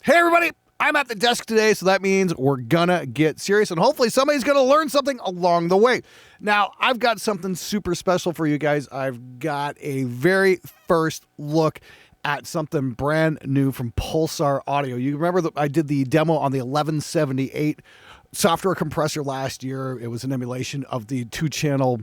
Hey everybody, I'm at the desk today, so that means we're gonna get serious and hopefully somebody's gonna learn something along the way. Now, I've got something super special for you guys. I've got a very first look at something brand new from Pulsar Audio. You remember that I did the demo on the 1178 software compressor last year. It was an emulation of the 2-channel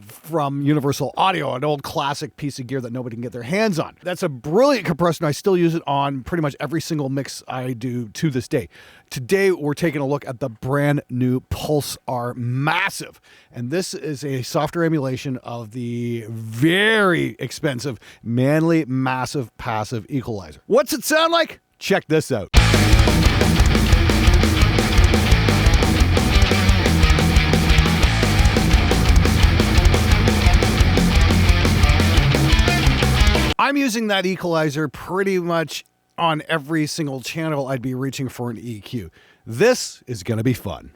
from Universal Audio, an old classic piece of gear that nobody can get their hands on. That's a brilliant compressor, and I still use it on pretty much every single mix I do to this day. Today, we're taking a look at the brand new Pulsar Massive, and this is a software emulation of the very expensive Manley Massive Passive Equalizer. What's it sound like? Check this out. I'm using that equalizer pretty much on every single channel I'd be reaching for an EQ. This is going to be fun.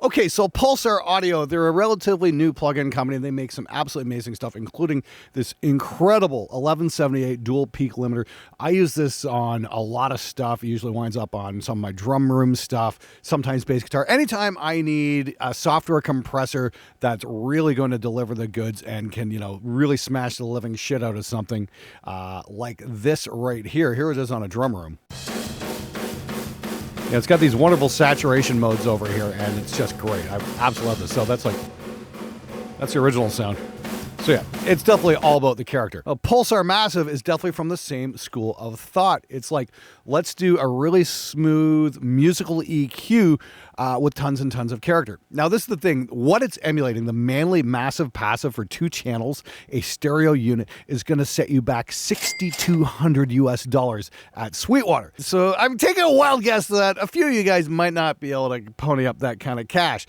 Okay, so Pulsar Audio, they're a relatively new plugin company. They make some absolutely amazing stuff, including this incredible 1178 dual peak limiter. I use this on a lot of stuff. It usually winds up on some of my drum room stuff, sometimes bass guitar. Anytime I need a software compressor that's really going to deliver the goods and can, really smash the living shit out of something like this right here. Here it is on a drum room. Yeah, it's got these wonderful saturation modes over here, and it's just great. I absolutely love this. So that's the original sound. So yeah, it's definitely all about the character. Pulsar Massive is definitely from the same school of thought. It's like, let's do a really smooth musical EQ with tons and tons of character. Now, this is the thing. What it's emulating, the Manley Massive Passive for 2 channels, a stereo unit, is going to set you back $6,200 US at Sweetwater. So I'm taking a wild guess that a few of you guys might not be able to pony up that kind of cash,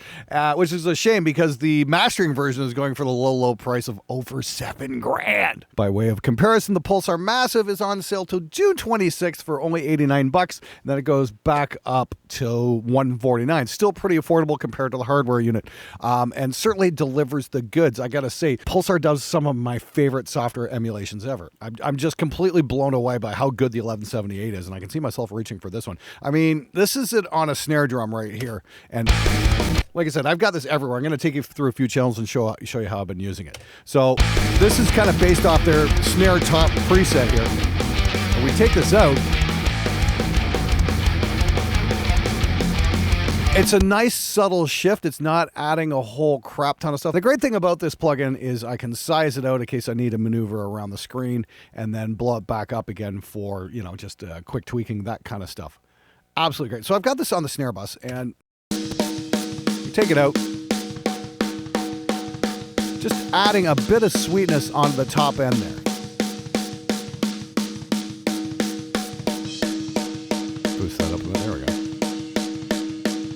which is a shame because the mastering version is going for the low price of over $7,000. By way of comparison, the Pulsar Massive is on sale till June 26th for only $89. And then it goes back up to $149. Still pretty affordable compared to the hardware unit, and certainly delivers the goods. I gotta say, Pulsar does some of my favorite software emulations ever. I'm just completely blown away by how good the 1178 is, and I can see myself reaching for this one. I mean, this is it on a snare drum right here, and like I said, I've got this everywhere. I'm going to take you through a few channels and show you how I've been using it. So this is kind of based off their snare top preset here. And we take this out. It's a nice subtle shift. It's not adding a whole crap ton of stuff. The great thing about this plugin is I can size it out in case I need to maneuver around the screen and then blow it back up again for, just quick tweaking, that kind of stuff. Absolutely great. So I've got this on the snare bus, and take it out, just adding a bit of sweetness on the top end there. Boost that up a bit, there we go.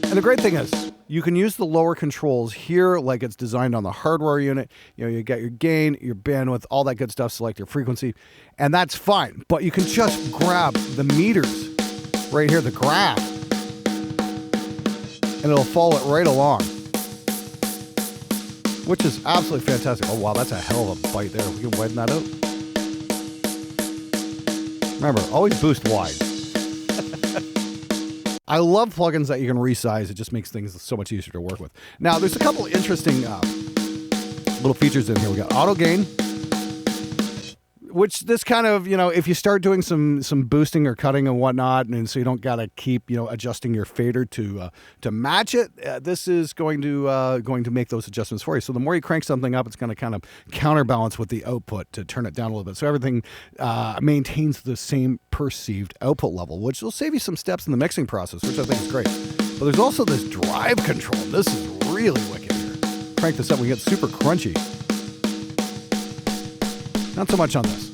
And the great thing is, you can use the lower controls here like it's designed on the hardware unit. You get your gain, your bandwidth, all that good stuff, select your frequency, and that's fine. But you can just grab the meters right here, the graph, and it'll follow it right along, which is absolutely fantastic. Oh, wow, that's a hell of a bite there. We can widen that out. Remember, always boost wide. I love plugins that you can resize. It just makes things so much easier to work with. Now, there's a couple interesting little features in here. We got auto gain, which this kind of, if you start doing some boosting or cutting and whatnot, and so you don't got to keep, adjusting your fader to match it, this is going to make those adjustments for you. So the more you crank something up, it's going to kind of counterbalance with the output to turn it down a little bit. So everything maintains the same perceived output level, which will save you some steps in the mixing process, which I think is great. But there's also this drive control. This is really wicked here. Crank this up, we get super crunchy. Not so much on this.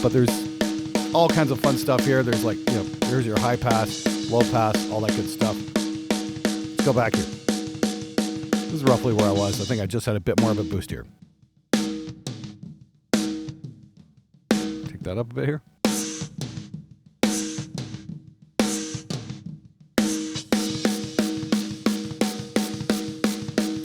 But there's all kinds of fun stuff here. There's there's your high pass, low pass, all that good stuff. Let's go back here. This is roughly where I was. I think I just had a bit more of a boost here. Take that up a bit here.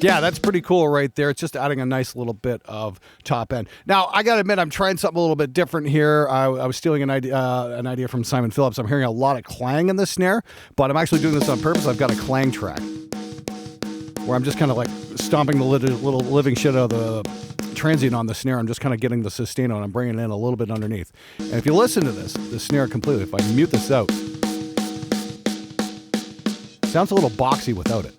Yeah, that's pretty cool right there. It's just adding a nice little bit of top end. Now, I got to admit, I'm trying something a little bit different here. I was stealing an idea from Simon Phillips. I'm hearing a lot of clang in the snare, but I'm actually doing this on purpose. I've got a clang track where I'm just kind of like stomping the little living shit out of the transient on the snare. I'm just kind of getting the sustain on. I'm bringing it in a little bit underneath. And if you listen to this, the snare completely, if I mute this out, it sounds a little boxy without it.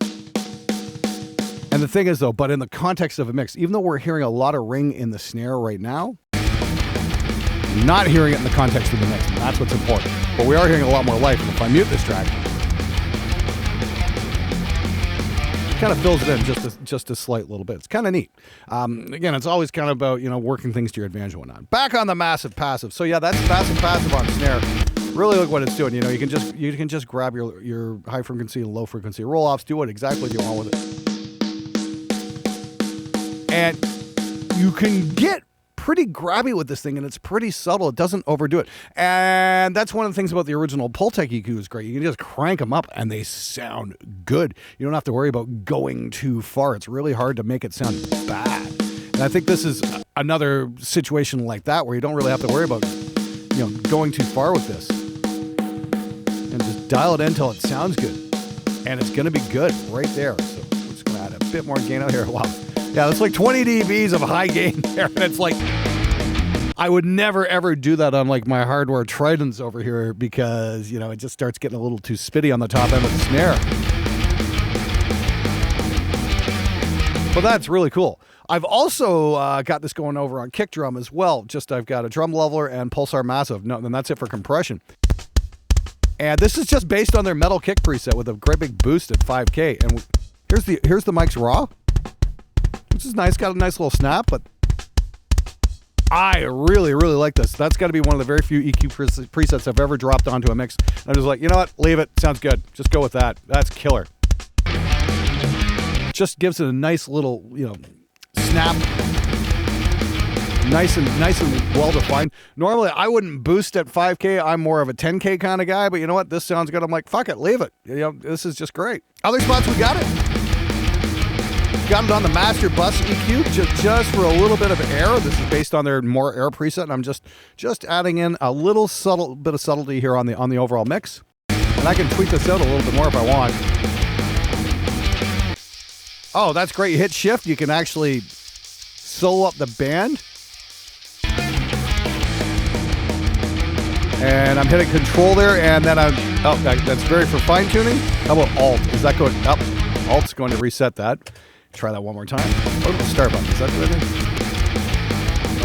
And the thing is, though, but in the context of a mix, even though we're hearing a lot of ring in the snare right now, not hearing it in the context of the mix, and that's what's important. But we are hearing a lot more life, and if I mute this track, it kind of fills it in just a slight little bit. It's kind of neat. Again, it's always kind of about, working things to your advantage and whatnot. Back on the massive passive. So yeah, that's massive passive on snare. Really look what it's doing. You can just grab your high frequency and low frequency roll offs, do it exactly what you want with it. And you can get pretty grabby with this thing, and it's pretty subtle. It doesn't overdo it. And that's one of the things about the original Pultec EQ is great. You can just crank them up, and they sound good. You don't have to worry about going too far. It's really hard to make it sound bad. And I think this is another situation like that where you don't really have to worry about, going too far with this. And just dial it in until it sounds good. And it's going to be good right there. So we're just going to add a bit more gain out here. Wow. Yeah, that's like 20 dBs of high gain there. And it's like, I would never, ever do that on like my hardware Tridents over here because, it just starts getting a little too spitty on the top end of the snare. But that's really cool. I've also got this going over on kick drum as well. I've got a drum leveler and Pulsar Massive. No, and that's it for compression. And this is just based on their metal kick preset with a great big boost at 5K. And here's the mic's raw, which is nice. Got a nice little snap, but I really, really like this. That's got to be one of the very few EQ presets I've ever dropped onto a mix. And I'm just like, you know what? Leave it. Sounds good. Just go with that. That's killer. Just gives it a nice little, snap. Nice and well defined. Normally, I wouldn't boost at 5K. I'm more of a 10K kind of guy, but you know what? This sounds good. I'm like, fuck it, leave it. This is just great. Other spots we got it. Got it on the master bus EQ just for a little bit of air. This is based on their more air preset, and I'm just adding in a little bit of subtlety here on the overall mix. And I can tweak this out a little bit more if I want. Oh, that's great. You hit shift, you can actually solo up the band. And I'm hitting control there, and then that's very for fine tuning. How about alt? Is that going up? Alt's going to reset that. Try that one more time. What about the start button? Is that the right thing?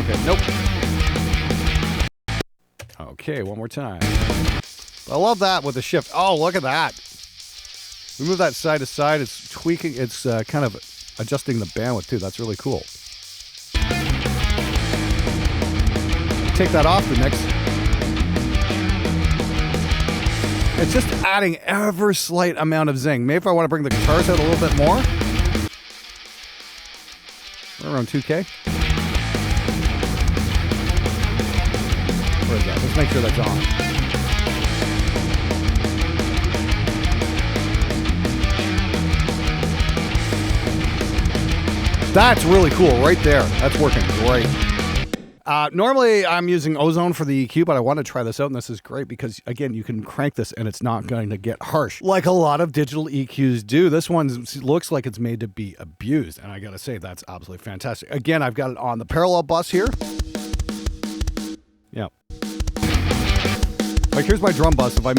Okay, nope. Okay, one more time. I love that with the shift. Oh, look at that. We move that side to side. It's tweaking. It's kind of adjusting the bandwidth too. That's really cool. Take that off the next. It's just adding ever slight amount of zing. Maybe if I want to bring the guitars out a little bit more. We're around 2K. Where is that? Let's make sure that's on. That's really cool right there. That's working great. Normally, I'm using Ozone for the EQ, but I want to try this out, and this is great because, again, you can crank this, and it's not going to get harsh like a lot of digital EQs do. This one looks like it's made to be abused, and I got to say, that's absolutely fantastic. Again, I've got it on the parallel bus here. Yeah. Like, here's my drum bus. If I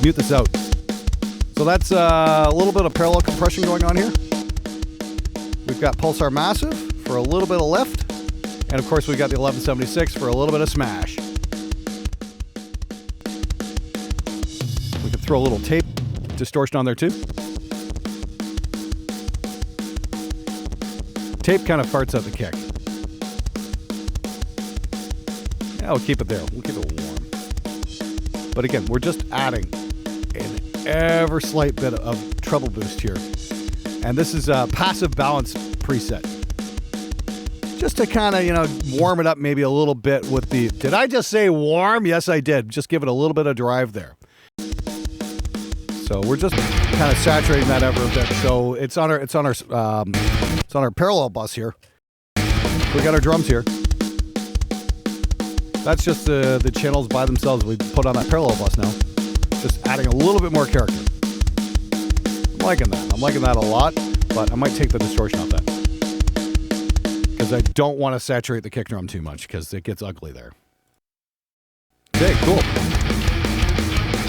mute this out. So that's a little bit of parallel compression going on here. We've got Pulsar Massive for a little bit of lift. And of course, we got the 1176 for a little bit of smash. We can throw a little tape distortion on there too. Tape kind of farts out the kick. Yeah, we'll keep it there. We'll keep it warm. But again, we're just adding an ever slight bit of treble boost here. And this is a passive balance preset. Just to kind of, warm it up maybe a little bit with the... Did I just say warm? Yes, I did. Just give it a little bit of drive there. So we're just kind of saturating that ever a bit. So it's on our parallel bus here. We got our drums here. That's just the channels by themselves we put on that parallel bus now. Just adding a little bit more character. I'm liking that. I'm liking that a lot, but I might take the distortion off that. Because I don't want to saturate the kick drum too much because it gets ugly there. Okay, cool.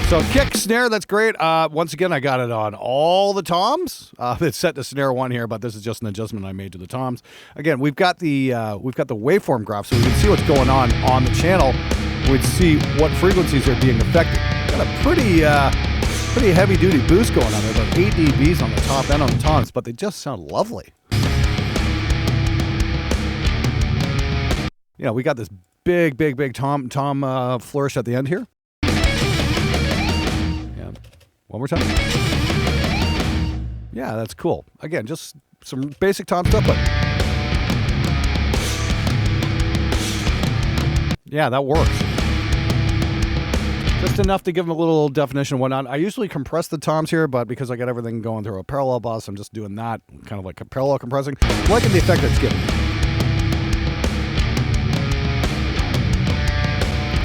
So kick, snare, that's great. Once again, I got it on all the toms. It's set to snare 1 here, but this is just an adjustment I made to the toms. Again, we've got the waveform graph, so we can see what's going on the channel. We'd see what frequencies are being affected. Got a pretty heavy duty boost going on there, about 8 dBs on the top and on the toms, but they just sound lovely. You know, we got this big tom flourish at the end here. Yeah, one more time. Yeah, that's cool. Again, just some basic tom stuff, but yeah, that works. Just enough to give them a little definition and whatnot. I usually compress the toms here, but because I got everything going through a parallel bus, I'm just doing that, kind of like a parallel compressing. I'm liking the effect it's giving.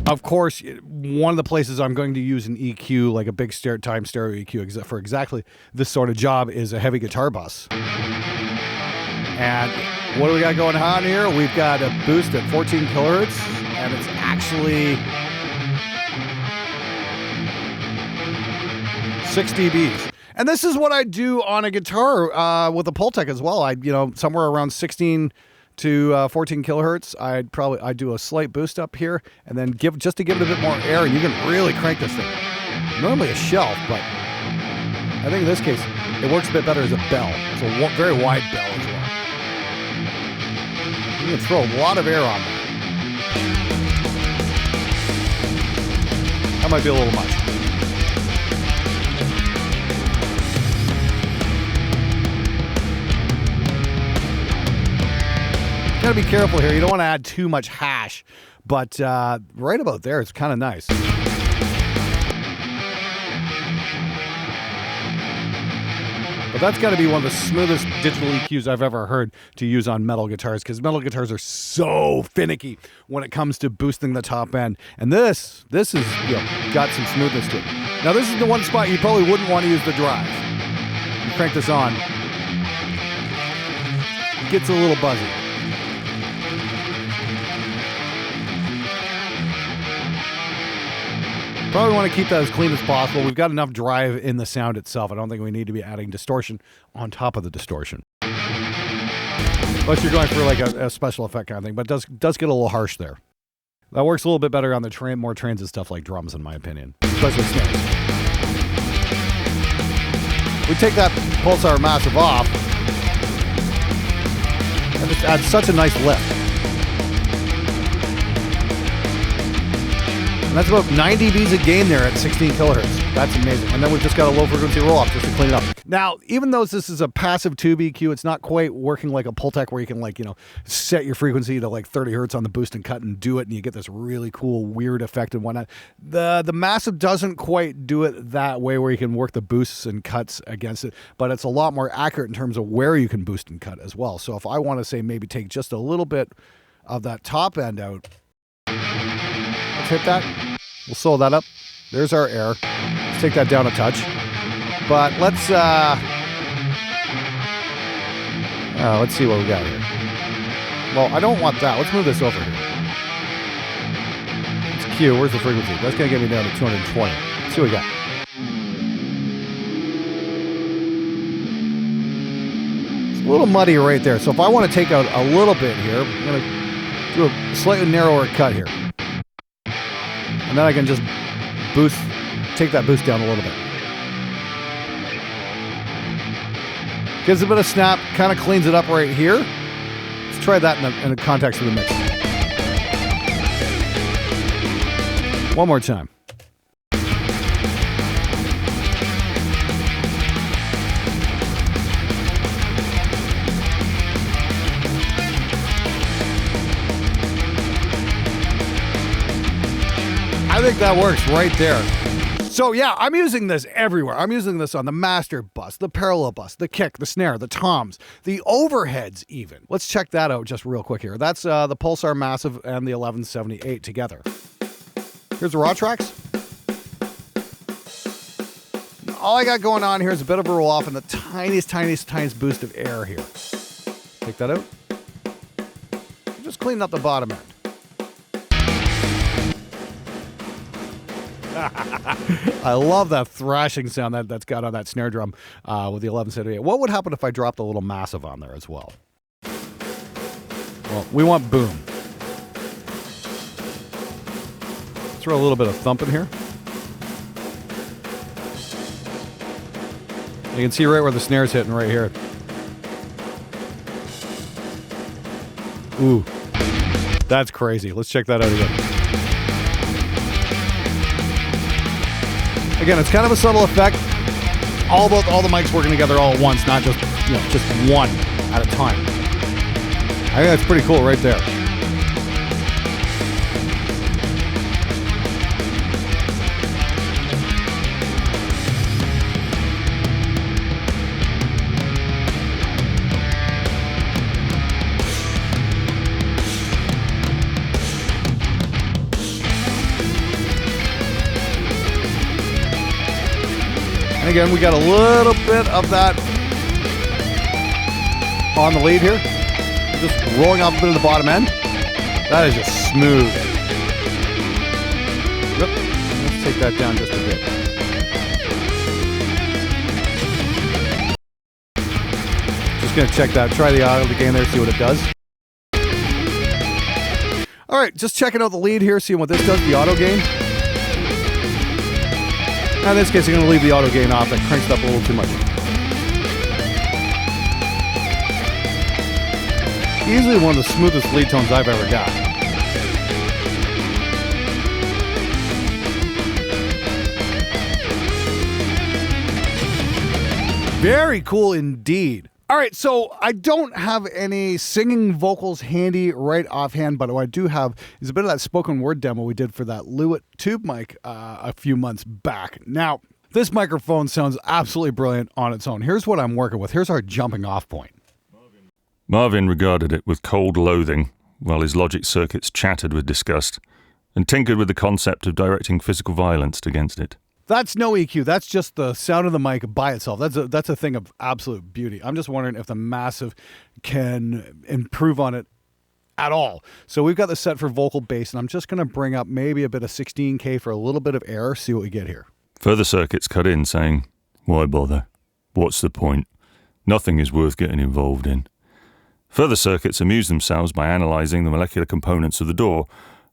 Of course, one of the places I'm going to use an EQ, like a big time stereo EQ for exactly this sort of job, is a heavy guitar bus. And what do we got going on here? We've got a boost at 14 kilohertz, and it's actually 6 dBs. And this is what I do on a guitar with a Pultec as well. Somewhere around 16 to 14 kilohertz, I'd do a slight boost up here, and then just to give it a bit more air, and you can really crank this thing. Normally a shelf, but I think in this case it works a bit better as a bell. It's a very wide bell as well. You can throw a lot of air on that. That might be a little much. Gotta be careful here. You don't want to add too much hash, but right about there, it's kind of nice. But that's got to be one of the smoothest digital EQs I've ever heard to use on metal guitars, because metal guitars are so finicky when it comes to boosting the top end. And this is got some smoothness to it. Now this is the one spot you probably wouldn't want to use the drive. You crank this on, it gets a little buzzy. Probably want to keep that as clean as possible. We've got enough drive in the sound itself. I don't think we need to be adding distortion on top of the distortion. Unless you're going for like a special effect kind of thing, but it does get a little harsh there. That works a little bit better on the more transit stuff like drums, in my opinion. Especially snares. We take that Pulsar Massive off, and it adds such a nice lift. And that's about 9 dBs a gain there at 16 kilohertz. That's amazing. And then we've just got a low frequency roll off just to clean it up. Now, even though this is a passive tube EQ, it's not quite working like a Pultec where you can set your frequency to like 30 hertz on the boost and cut and do it, and you get this really cool weird effect and whatnot. The Massive doesn't quite do it that way where you can work the boosts and cuts against it, but it's a lot more accurate in terms of where you can boost and cut as well. So if I want to say maybe take just a little bit of that top end out, let's hit that. We'll slow that up. There's our air. Let's take that down a touch. But let's see what we got here. Well, I don't want that. Let's move this over here. It's Q. Where's the frequency? That's going to get me down to 220. Let's see what we got. It's a little muddy right there. So if I want to take out a little bit here, I'm going to do a slightly narrower cut here. And then I can just take that boost down a little bit. Gives a bit of snap, kind of cleans it up right here. Let's try that in the context of the mix. One more time. I think that works right there. So yeah, I'm using this everywhere. I'm using this on the master bus, the parallel bus, the kick, the snare, the toms, the overheads even. Let's check that out just real quick here. That's the Pulsar Massive and the 1178 together. Here's the raw tracks. All I got going on here is a bit of a roll off and the tiniest boost of air here. Take that out. Just clean up the bottom end. I love that thrashing sound that's got on that snare drum with the 1178. What would happen if I dropped a little massive on there as well? Well, we want boom. Throw a little bit of thump in here. You can see right where the snare's hitting right here. Ooh, that's crazy. Let's check that out again. Again, it's kind of a subtle effect. All the mics working together all at once, not just just one at a time. I think that's pretty cool right there. And again, we got a little bit of that on the lead here. Just rolling off a bit of the bottom end. That is just smooth. Yep. Let's take that down just a bit. Just going to check that. Try the auto gain there, see what it does. All right, just checking out the lead here, seeing what this does, the auto gain. Now in this case, I'm going to leave the auto gain off. That cranks it up a little too much. Easily one of the smoothest lead tones I've ever got. Very cool indeed. All right, so I don't have any singing vocals handy right offhand, but what I do have is a bit of that spoken word demo we did for that Lewitt tube mic a few months back. Now, this microphone sounds absolutely brilliant on its own. Here's what I'm working with. Here's our jumping off point. Marvin regarded it with cold loathing, while his logic circuits chattered with disgust, and tinkered with the concept of directing physical violence against it. That's no EQ. That's just the sound of the mic by itself. That's a thing of absolute beauty. I'm just wondering if the Massive can improve on it at all. So we've got the set for vocal bass, and I'm just going to bring up maybe a bit of 16K for a little bit of air, see what we get here. Further circuits cut in, saying, "Why bother? What's the point? Nothing is worth getting involved in." Further circuits amuse themselves by analysing the molecular components of the door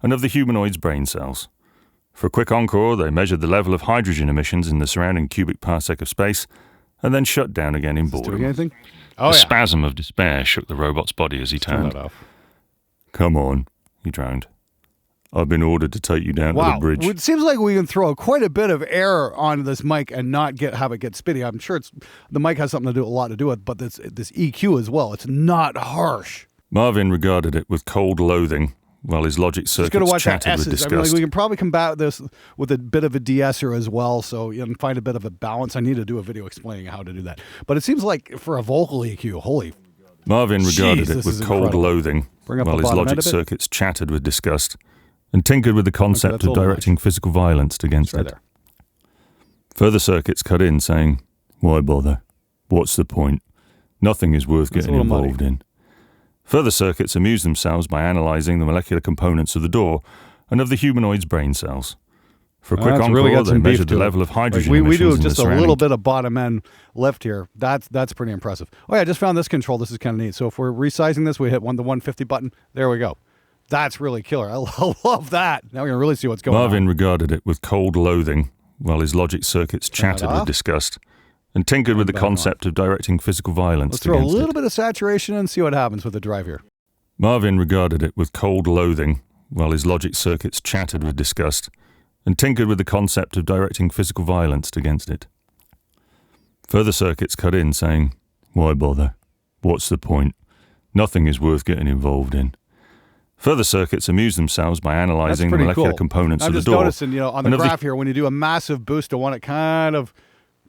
and of the humanoid's brain cells. For a quick encore, they measured the level of hydrogen emissions in the surrounding cubic parsec of space, and then shut down again in boredom. Doing anything? A spasm of despair shook the robot's body as he turned. "Come on," he droned. "I've been ordered to take you down to the bridge." It seems like we can throw quite a bit of air on this mic and not have it get spitty. I'm sure the mic has something to do a lot to do with, but this EQ as well. It's not harsh. Marvin regarded it with cold loathing, while his logic circuits chattered with disgust. We can probably combat this with a bit of a de-esser as well, so you can find a bit of a balance. I need to do a video explaining how to do that. But it seems like for a vocal EQ, holy... Marvin regarded it with cold loathing, while his logic circuits chattered with disgust, and tinkered with the concept of directing physical violence against it. Further circuits cut in, saying, "Why bother? What's the point? Nothing is worth getting involved in." Further circuits amuse themselves by analysing the molecular components of the door and of the humanoid's brain cells. For a quick encore, they measured the level of hydrogen emissions in the surrounding... We do just a little bit of bottom end lift here. That's pretty impressive. Oh yeah, I just found this control. This is kind of neat. So if we're resizing this, we hit the 150 button. There we go. That's really killer. I love that. Now we can really see what's going on. Marvin regarded it with cold loathing, while his logic circuits chattered with disgust, and tinkered with the concept of directing physical violence against it. Let's throw a little bit of saturation and see what happens with the drive here. Marvin regarded it with cold loathing, while his logic circuits chattered with disgust, and tinkered with the concept of directing physical violence against it. Further circuits cut in, saying, "Why bother? What's the point? Nothing is worth getting involved in." Further circuits amuse themselves by analyzing the molecular components of the door. I'm just noticing, on the graph here, when you do a massive boost to one, it kind of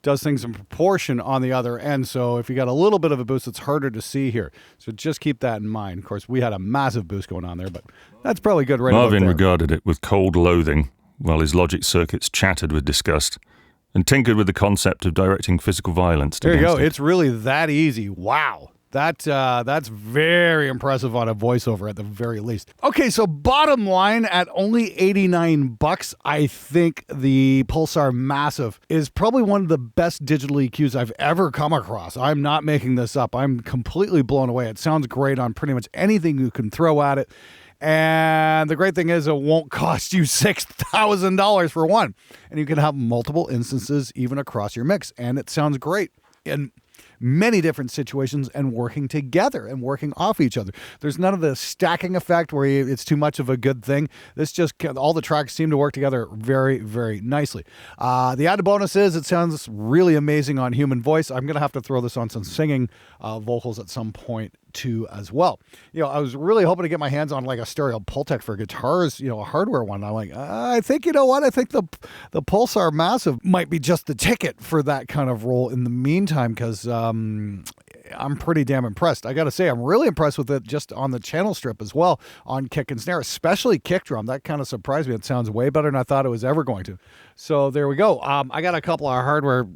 does things in proportion on the other end. So if you got a little bit of a boost, it's harder to see here. So just keep that in mind. Of course, we had a massive boost going on there, but that's probably good right Marvin about there. regarded it with cold loathing while his logic circuits chattered with disgust and tinkered with the concept of directing physical violence against it. There you go. It's really that easy. Wow. That's very impressive on a voiceover at the very least. Okay, so bottom line, at only $89, I think the Pulsar Massive is probably one of the best digital EQs I've ever come across. I'm not making this up. I'm completely blown away. It sounds great on pretty much anything you can throw at it. And the great thing is it won't cost you $6,000 for one. And you can have multiple instances even across your mix. And it sounds great in many different situations and working together and working off each other. There's none of the stacking effect where it's too much of a good thing. This just, all the tracks seem to work together very, very nicely. The added bonus is it sounds really amazing on human voice. I'm going to have to throw this on some singing vocals at some point too as well. I was really hoping to get my hands on like a stereo Pultec for guitars, a hardware one. I'm like, I think, I think the Pulsar Massive might be just the ticket for that kind of role in the meantime, because I'm pretty damn impressed. I got to say, I'm really impressed with it just on the channel strip as well, on kick and snare, especially kick drum. That kind of surprised me. It sounds way better than I thought it was ever going to. So there we go. I got a couple of hardware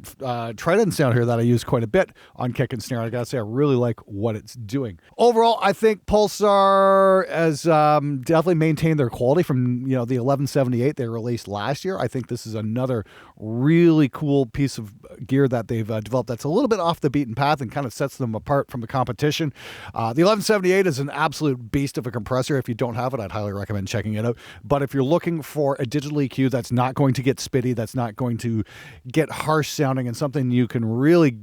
Trident sound here that I use quite a bit on kick and snare. I got to say, I really like what it's doing. Overall, I think Pulsar has definitely maintained their quality from the 1178 they released last year. I think this is another really cool piece of gear that they've developed that's a little bit off the beaten path and kind of sets them apart from the competition. The 1178 is an absolute beast of a compressor. If you don't have it, I'd highly recommend checking it out. But if you're looking for a digital EQ that's not going to get spitty, that's not going to get harsh sounding, and something you can really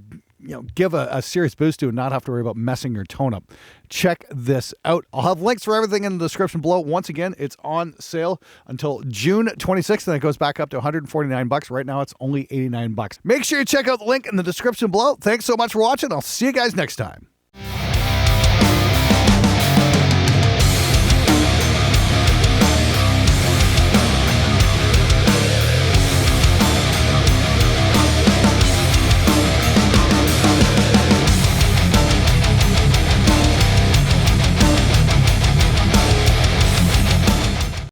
give a serious boost to and not have to worry about messing your tone up, check this out. I'll have links for everything in the description below. Once again, it's on sale until June 26th, and it goes back up to $149. Right now, it's only $89. Make sure you check out the link in the description below. Thanks so much for watching. I'll see you guys next time.